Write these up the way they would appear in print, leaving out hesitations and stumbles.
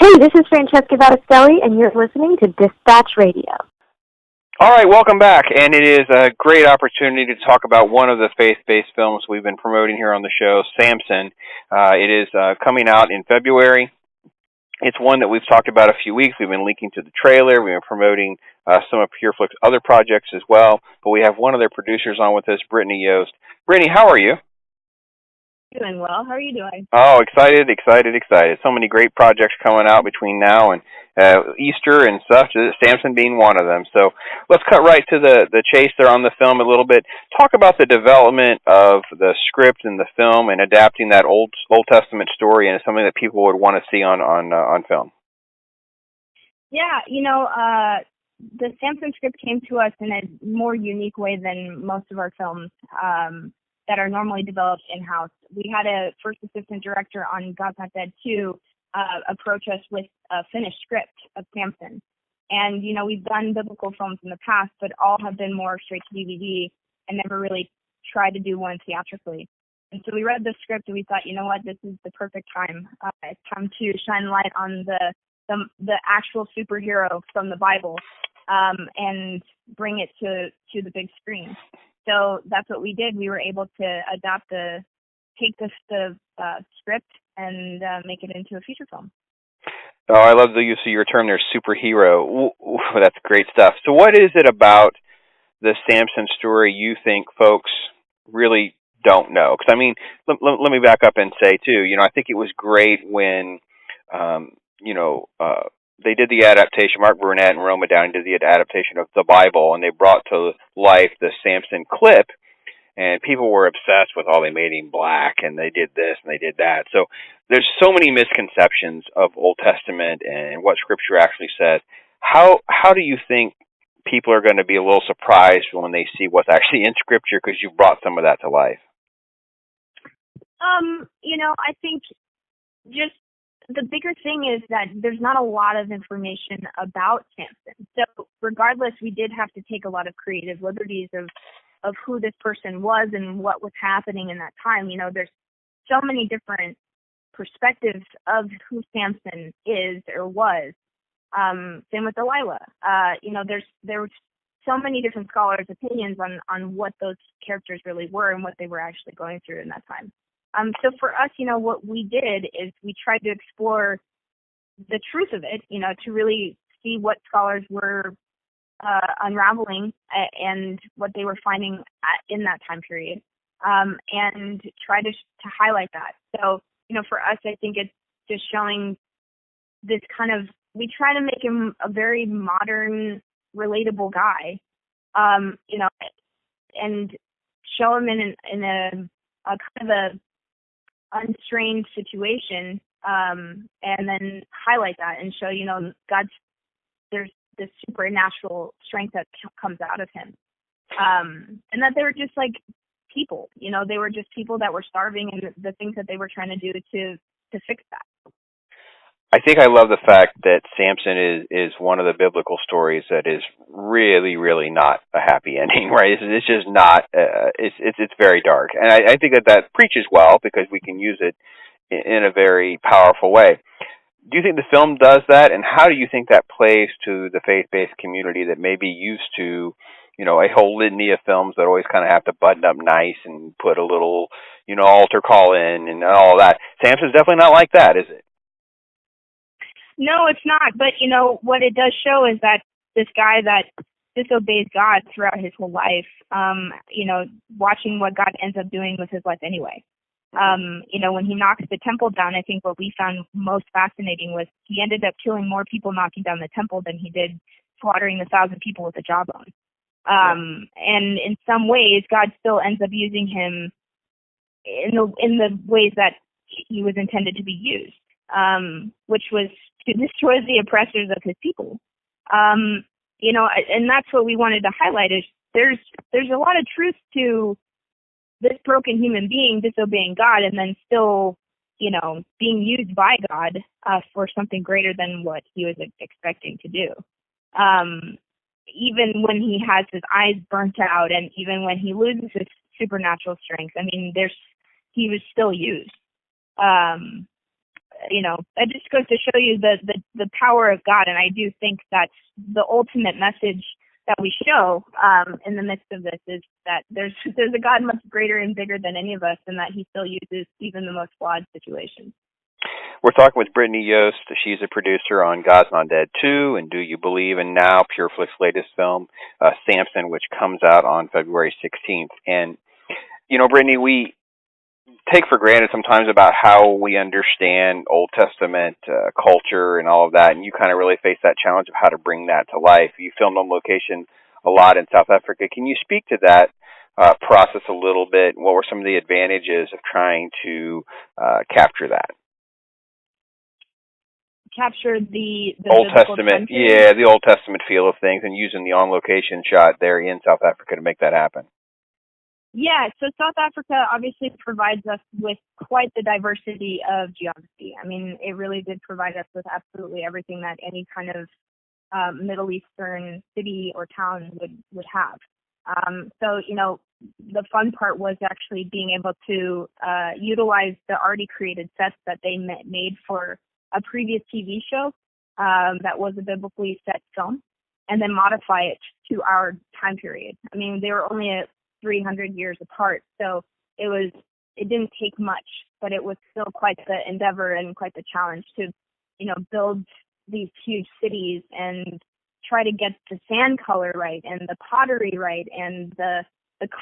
Hey, this is Francesca Battistelli, and you're listening to Dispatch Radio. All right, welcome back, and it is a great opportunity to talk about one of the faith-based films we've been promoting here on the show, Samson. It is coming out in February. It's one that we've talked about a few weeks. We've been linking to the trailer. We've been promoting some of Pure Flix other projects as well, but we have one of their producers on with us, Brittany Yost. Brittany, how are you? Doing well. How are you doing? Oh, excited. So many great projects coming out between now and Easter and such, Samson being one of them. So let's cut right to the chase there on the film a little bit. Talk about the development of the script and the film and adapting that Old Testament story into something that people would want to see on film. Yeah, the Samson script came to us in a more unique way than most of our films that are normally developed in-house. We had a first assistant director on God's Not Dead 2 approach us with a finished script of Samson. And, we've done biblical films in the past, but all have been more straight to DVD and never really tried to do one theatrically. And so we read the script and we thought, you know what, this is the perfect time. It's time to shine light on the actual superhero from the Bible and bring it to the big screen. So that's what we did. We were able to take the script and make it into a feature film. Oh, I love the use of your term there, superhero. Ooh, that's great stuff. So what is it about the Samson story you think folks really don't know? Because, let me back up and say, too, I think it was great when, they did the adaptation. Mark Burnett and Roma Downey did the adaptation of the Bible, and they brought to life the Samson clip, and people were obsessed with, they made him black, and they did this, and they did that. So there's so many misconceptions of Old Testament and what Scripture actually says. How do you think people are going to be a little surprised when they see what's actually in Scripture because you brought some of that to life? I think just the bigger thing is that there's not a lot of information about Samson. So regardless, we did have to take a lot of creative liberties of who this person was and what was happening in that time. There's so many different perspectives of who Samson is or was. Same with Delilah. There were so many different scholars' opinions on what those characters really were and what they were actually going through in that time. So for us, what we did is we tried to explore the truth of it, to really see what scholars were unraveling and what they were finding in that time period, and try to highlight that. So, for us, I think it's just showing this we try to make him a very modern, relatable guy, and show him in a kind of a unstrained situation, and then highlight that and show, there's this supernatural strength that comes out of him. And that they were just like people, they were just people that were starving and the things that they were trying to do to fix that. I think I love the fact that Samson is one of the biblical stories that is really, really not a happy ending, right? It's just not. It's very dark, and I think that preaches well because we can use it in a very powerful way. Do you think the film does that, and how do you think that plays to the faith-based community that may be used to, a whole litany of films that always kind of have to button up nice and put a little, altar call in and all that? Samson's definitely not like that, is it? No, it's not. But, what it does show is that this guy that disobeys God throughout his whole life, watching what God ends up doing with his life anyway. When he knocks the temple down, I think what we found most fascinating was he ended up killing more people knocking down the temple than he did slaughtering 1,000 people with a jawbone. And in some ways, God still ends up using him in the ways that he was intended to be used, which was to destroy the oppressors of his people. And that's what we wanted to highlight is there's a lot of truth to this broken human being disobeying God and then still, being used by God for something greater than what he was expecting to do. Even when he has his eyes burnt out and even when he loses his supernatural strength, he was still used. that just goes to show you the power of God. And I do think that's the ultimate message that we show in the midst of this, is that there's a God much greater and bigger than any of us, and that he still uses even the most flawed situations. We're talking with Brittany Yost. She's a producer on God's Not Dead 2 and Do You Believe, and now Pure Flix' latest film, Samson, which comes out on February 16th. And, Brittany, we take for granted sometimes about how we understand Old Testament culture and all of that, and you kind of really face that challenge of how to bring that to life. You filmed on location a lot in South Africa. Can you speak to that process a little bit? What were some of the advantages of trying to capture that? Capture the Old Testament, the Old Testament feel of things, and using the on-location shot there in South Africa to make that happen. Yeah, so South Africa obviously provides us with quite the diversity of geography. I mean, it really did provide us with absolutely everything that any kind of Middle Eastern city or town would have. So, the fun part was actually being able to utilize the already created sets that they made for a previous TV show that was a biblically set film, and then modify it to our time period. I mean, they were only 300 years apart, so it didn't take much, but it was still quite the endeavor and quite the challenge to, build these huge cities and try to get the sand color right and the pottery right and the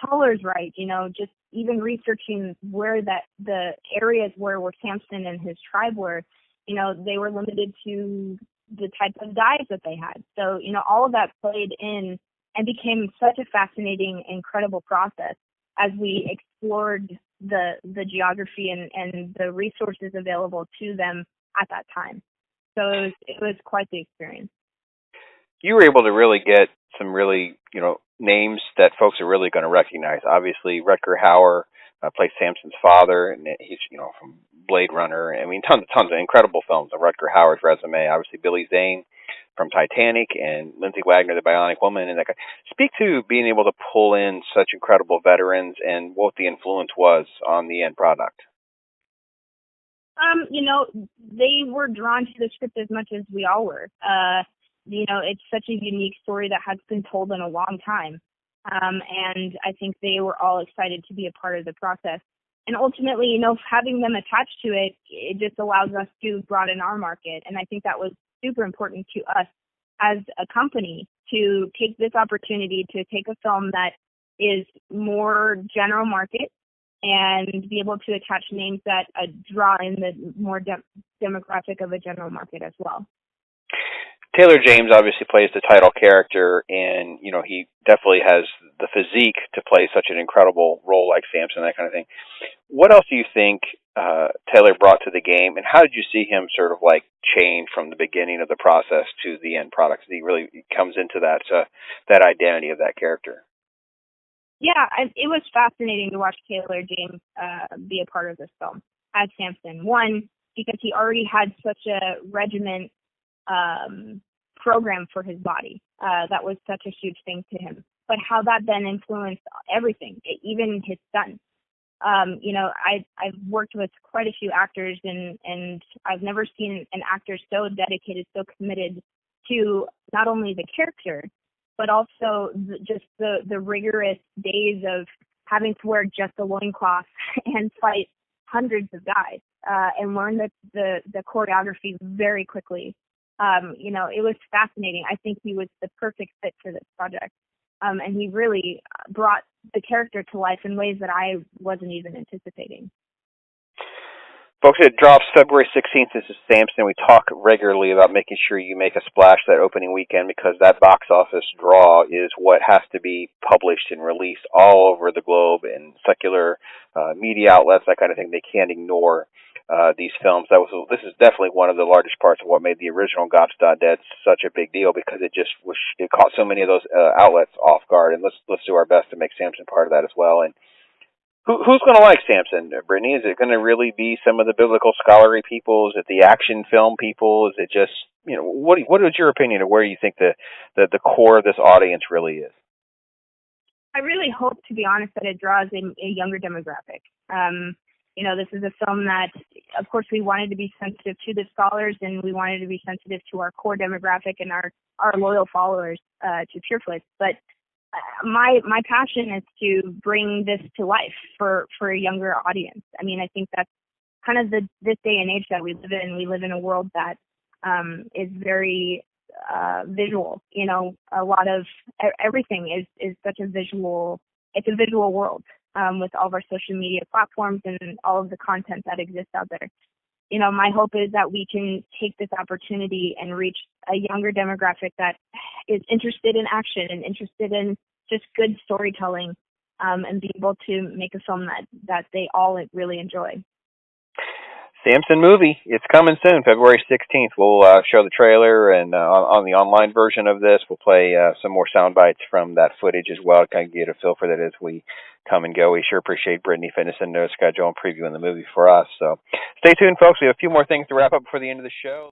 colors right. Just even researching where the areas where Samson and his tribe were, they were limited to the type of dyes that they had. So, all of that played in and became such a fascinating, incredible process as we explored the geography and the resources available to them at that time. So it was quite the experience. You were able to really get some really, names that folks are really going to recognize. Obviously, Rutger Hauer plays Samson's father, and he's, from Blade Runner. I mean, tons of incredible films on Rutger Hauer's resume. Obviously, Billy Zane from Titanic, and Lindsay Wagner, The Bionic Woman, and that guy. Speak to being able to pull in such incredible veterans and what the influence was on the end product. They were drawn to the script as much as we all were. It's such a unique story that has been told in a long time. And I think they were all excited to be a part of the process. And ultimately, having them attached to it, it just allows us to broaden our market. And I think that was super important to us as a company, to take this opportunity to take a film that is more general market and be able to attach names that draw in the more demographic of a general market as well. Taylor James obviously plays the title character, and, he definitely has the physique to play such an incredible role like Samson, that kind of thing. What else do you think Taylor brought to the game, and how did you see him sort of like change from the beginning of the process to the end product? He really comes into that identity of that character. Yeah, it was fascinating to watch Taylor James be a part of this film as Samson. One, because he already had such a regiment program for his body. That was such a huge thing to him. But how that then influenced everything, even his son. I've worked with quite a few actors, and I've never seen an actor so dedicated, so committed to not only the character, but also just the rigorous days of having to wear just a loincloth and fight hundreds of guys and learn the choreography very quickly. It was fascinating. I think he was the perfect fit for this project. And he really brought the character to life in ways that I wasn't even anticipating. Folks, it drops February 16th. This is Samson. We talk regularly about making sure you make a splash that opening weekend, because that box office draw is what has to be published and released all over the globe in secular media outlets, that kind of thing. They can't ignore these films. This is definitely one of the largest parts of what made the original God's Not Dead such a big deal, because it caught so many of those outlets off guard. And let's do our best to make Samson part of that as well. And who's going to like Samson, Brittany? Is it going to really be some of the biblical scholarly people? Is it the action film people? Is it just, what is your opinion of where you think the core of this audience really is? I really hope, to be honest, that it draws a younger demographic. This is a film that, of course, we wanted to be sensitive to the scholars, and we wanted to be sensitive to our core demographic and our loyal followers to Pure Flix. But my passion is to bring this to life for a younger audience. I mean, I think that's kind of this day and age that we live in. We live in a world that is very visual. A lot of everything is such a visual. It's a visual world with all of our social media platforms and all of the content that exists out there. My hope is that we can take this opportunity and reach a younger demographic that is interested in action and interested in just good storytelling, and be able to make a film that they all really enjoy. Samson movie. It's coming soon, February 16th. We'll show the trailer, and on the online version of this, we'll play some more sound bites from that footage as well, kind of get a feel for that as we come and go. We sure appreciate Brittany fitting us into a schedule and previewing the movie for us. So stay tuned, folks. We have a few more things to wrap up before the end of the show.